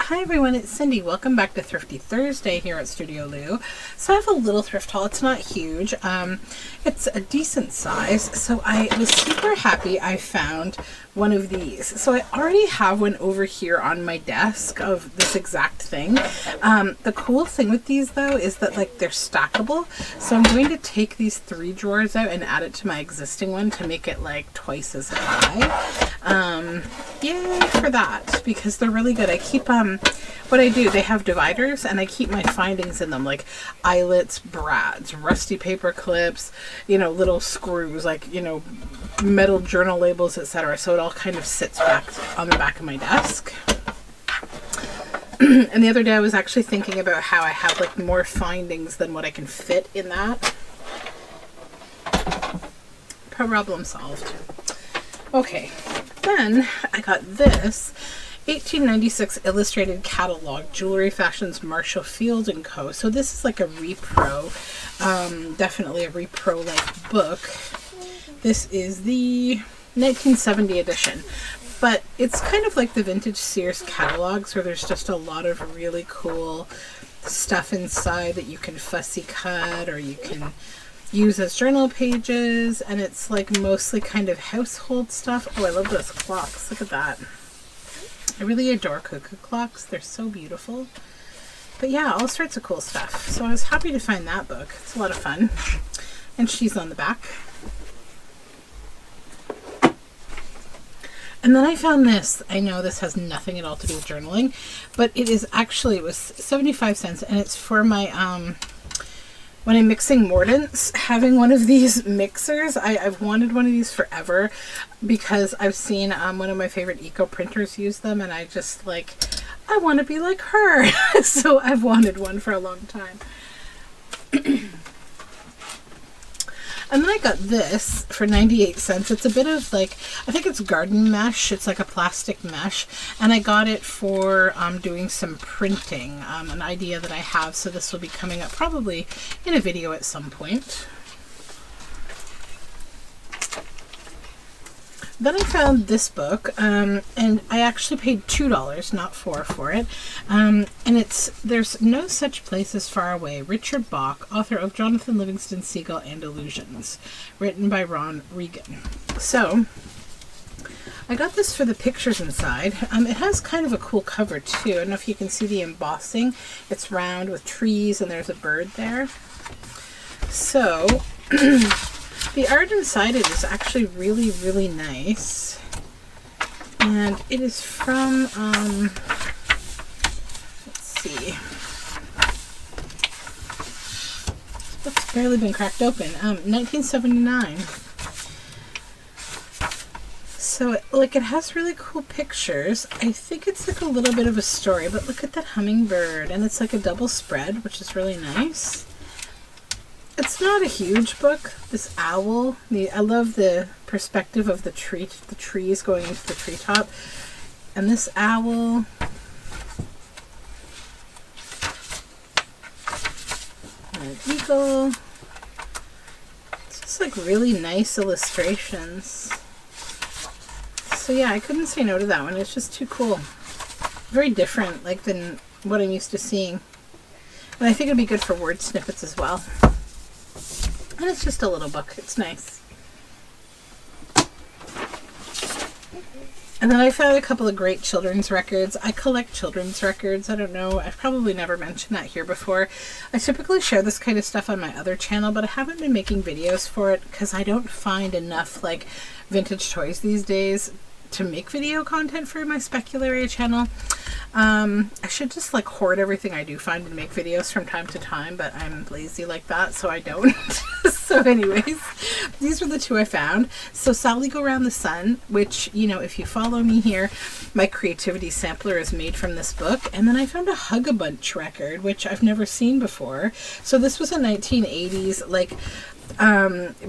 Hi everyone, it's Cindy. Welcome back to Thrifty Thursday here at Studioloo. So I have a little thrift haul. It's not huge. It's a decent size. So I was super happy I found one of these. So I already have one over here on my desk of this exact thing. The cool thing with these though is that like they're stackable. So I'm going to take these 3 drawers out and add it to my existing one to make it like twice as high. Yay for that, because they're really good. I keep what I do, they have dividers and I keep my findings in them, like eyelets, brads, rusty paper clips, you know, little screws, like, you know, metal journal labels, etc. So it all kind of sits back on the back of my desk. And the other day I was actually thinking about how I have like more findings than what I can fit in that. Problem solved. Okay, then I got this 1896 illustrated catalog, Jewelry Fashions, Marshall Field & Co. So this is like a repro, definitely a repro-like book. This is the 1970 edition, but it's kind of like the vintage Sears catalogs where there's just a lot of really cool stuff inside that you can fussy cut or you can use as journal pages, and it's like mostly kind of household stuff. Oh, I love those clocks. Look at that. I really adore cuckoo clocks. They're so beautiful. But yeah, all sorts of cool stuff. So I was happy to find that book. It's a lot of fun. And she's on the back. And then I found this. I know this has nothing at all to do with journaling, but it is actually, it was 75 cents, and it's for my when I'm mixing mordants, having one of these mixers. I've wanted one of these forever because I've seen one of my favorite eco printers use them, and I just like, I want to be like her. So I've wanted one for a long time. And then I got this for 98 cents. It's a bit of like, I think it's garden mesh. It's like a plastic mesh. And I got it for doing some printing, an idea that I have. So this will be coming up probably in a video at some point. Then I found this book, and I actually paid $2, not $4 for it. And it's There's No Such Place as Far Away, Richard Bach, author of Jonathan Livingston Seagull and Illusions, written by Ron Regan. So I got this for the pictures inside. It has kind of a cool cover too. I don't know if you can see the embossing. It's round with trees and there's a bird there. So the art inside it is actually really, really nice. And it is from, let's see. This book's barely been cracked open. 1979. So it has really cool pictures. I think it's like a little bit of a story, but look at that hummingbird. And it's like a double spread, which is really nice. It's not a huge book. This owl, I love the perspective of the trees going into the treetop. And this owl, an eagle. It's just like really nice illustrations. So yeah, I couldn't say no to that one. It's just too cool. Very different like than what I'm used to seeing. And I think it'd be good for word snippets as well. And it's just a little book. It's nice. And then I found a couple of great children's records. I collect children's records. I don't know. I've probably never mentioned that here before. I typically share this kind of stuff on my other channel, but I haven't been making videos for it because I don't find enough like vintage toys these days to make video content for my Specularia channel. I should just like hoard everything I do find and make videos from time to time, but I'm lazy like that, so I don't. So anyways, these were the 2 I found. So Sally Go Round the Sun, which, you know, if you follow me here, my creativity sampler is made from this book. And then I found a Hug-a-Bunch record, which I've never seen before. So this was a 1980s like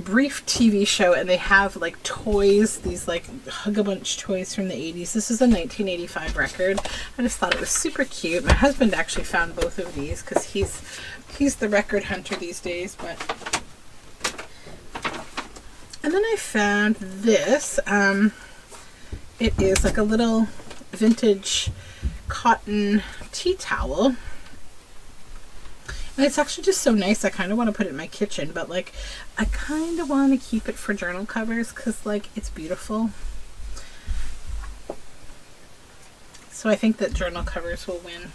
brief TV show, and they have like toys, these like Hug-a-Bunch toys from the 80s. This is a 1985 record. I just thought it was super cute. My husband actually found both of these because he's the record hunter these days. But and then I found this. It is like a little vintage cotton tea towel. And it's actually just so nice. I kind of want to put it in my kitchen, but like I kind of want to keep it for journal covers because like it's beautiful. So I think that journal covers will win.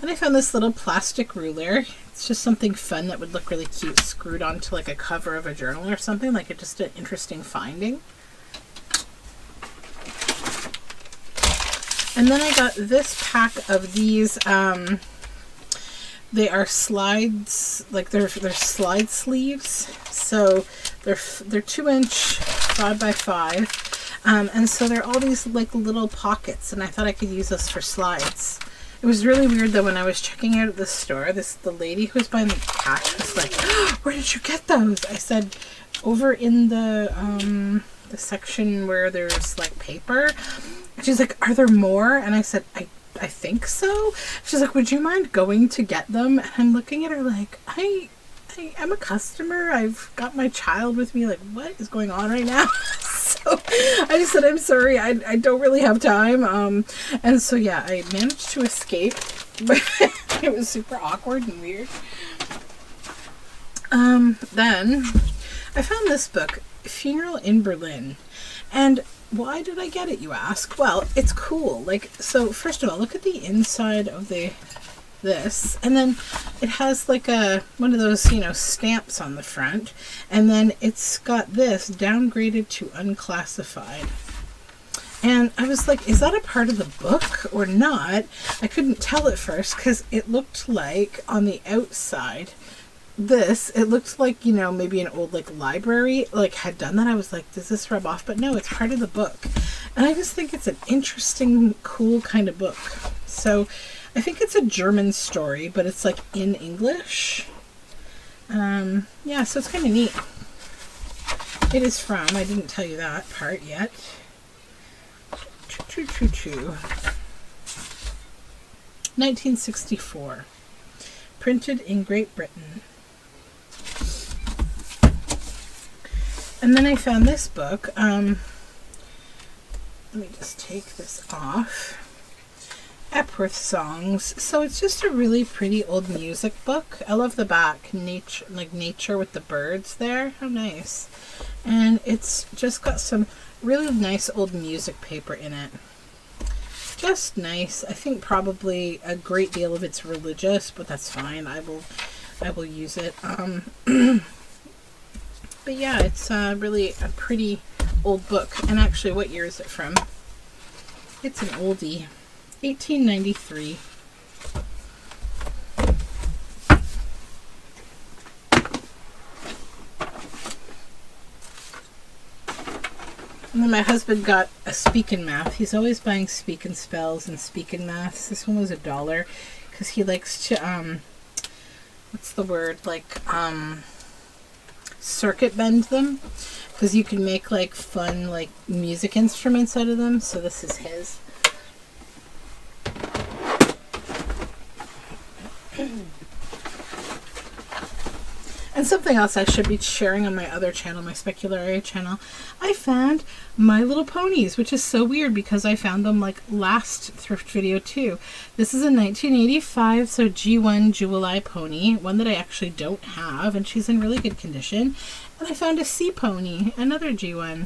And I found this little plastic ruler. It's just something fun that would look really cute screwed onto like a cover of a journal or something. Like it's just an interesting finding. And then I got this pack of these. They are slides, like they're slide sleeves. So they're 2-inch 5x5, and so they're all these like little pockets. And I thought I could use this for slides. It was really weird though when I was checking out at the store. The lady who was buying the cash was like, oh, "Where did you get those?" I said, "Over in the section where there's like paper." She's like, "Are there more?" And I said, I think so. She's like, "Would you mind going to get them?" And I'm looking at her like, I'm a customer. I've got my child with me. Like, what is going on right now? So I just said, "I'm sorry. I don't really have time." And so, yeah, I managed to escape. But it was super awkward and weird. Then I found this book, Funeral in Berlin. And why did I get it, you ask? Well, it's cool. Like, so first of all, look at the inside of this, and then it has like one of those, stamps on the front, and then it's got this downgraded to unclassified. And I was like, is that a part of the book or not? I couldn't tell at first because it looked like on the outside it looked like, maybe an old like library like had done that. I was like, does this rub off? But no, it's part of the book. And I just think it's an interesting, cool kind of book. So I think it's a German story, but it's like in English. Yeah, so it's kind of neat. It is from, I didn't tell you that part yet. 1964. Printed in Great Britain. And then I found this book. Let me just take this off. Epworth Songs. So it's just a really pretty old music book. I love the back. Nature with the birds there. How nice. And it's just got some really nice old music paper in it. Just nice. I think probably a great deal of it's religious, but that's fine. I will use it. But yeah, it's really a pretty old book. And actually, what year is it from? It's an oldie. 1893. And then my husband got a Speak and Math. He's always buying Speak and Spells and Speak and Maths. This one was $1 because he likes to, what's the word? Like, circuit bend them, because you can make like fun like music instruments out of them. So this is his. And something else I should be sharing on my other channel, my Speculary channel, I found My Little Ponies, which is so weird because I found them like last thrift video too. This is a 1985, so G1 Jewel Eye pony, one that I actually don't have, and she's in really good condition. And I found a sea pony, another G1,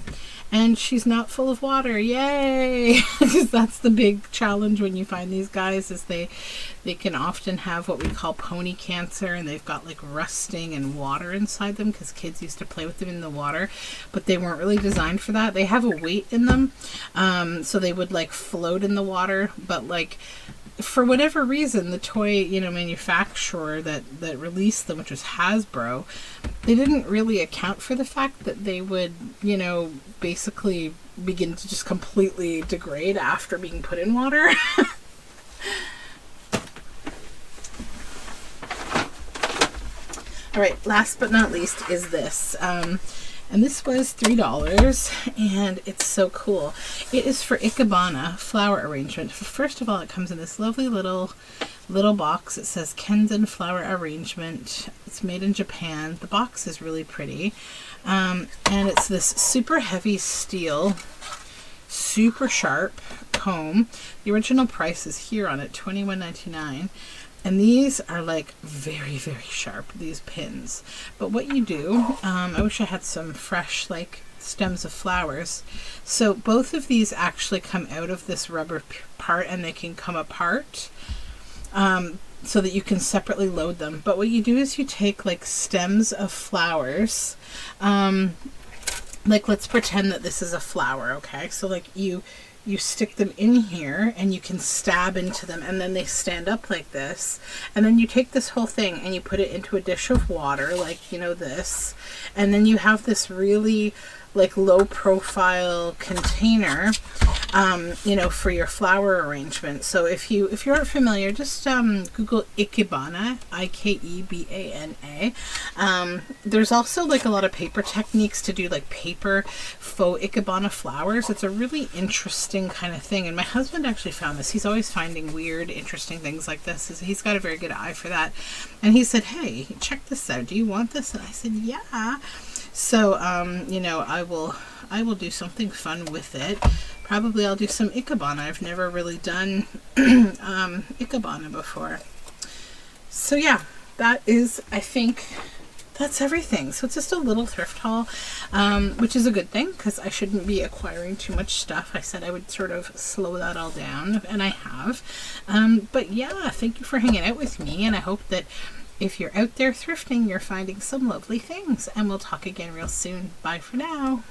and she's not full of water. Yay! Because that's the big challenge when you find these guys, is they can often have what we call pony cancer, and they've got like rusting and water inside them because kids used to play with them in the water, but they weren't really designed for that. They have a weight in them, so they would like float in the water, but like for whatever reason, the toy, manufacturer that released them, which was Hasbro, they didn't really account for the fact that they would, basically begin to just completely degrade after being put in water. All right, last but not least is this. And this was $3, and it's so cool. It is for Ikebana flower arrangement. First of all, it comes in this lovely little box. It says Kenzan flower arrangement. It's made in Japan. The box is really pretty. And it's this super heavy steel super sharp comb. The original price is here on it, $21.99. And these are like very, very sharp, these pins. But what you do, I wish I had some fresh like stems of flowers. So both of these actually come out of this rubber part, and they can come apart so that you can separately load them. But what you do is you take like stems of flowers, like let's pretend that this is a flower, okay? So like you stick them in here and you can stab into them, and then they stand up like this. And then you take this whole thing and you put it into a dish of water, like, you know, this. And then you have this really like low profile container, you know, for your flower arrangement. So if you aren't familiar, just Google Ikebana, Ikebana. There's also like a lot of paper techniques to do like paper faux Ikebana flowers. It's a really interesting kind of thing, and my husband actually found this. He's always finding weird, interesting things like this. He's got a very good eye for that. And he said, hey, check this out. Do you want this? And I said, yeah. So, you know, I will do something fun with it. Probably I'll do some Ikebana. I've never really done Ikebana before. So yeah, that is, I think, that's everything. So it's just a little thrift haul, which is a good thing because I shouldn't be acquiring too much stuff. I said I would sort of slow that all down, and I have. But yeah, thank you for hanging out with me, and I hope that if you're out there thrifting, you're finding some lovely things, and we'll talk again real soon. Bye for now.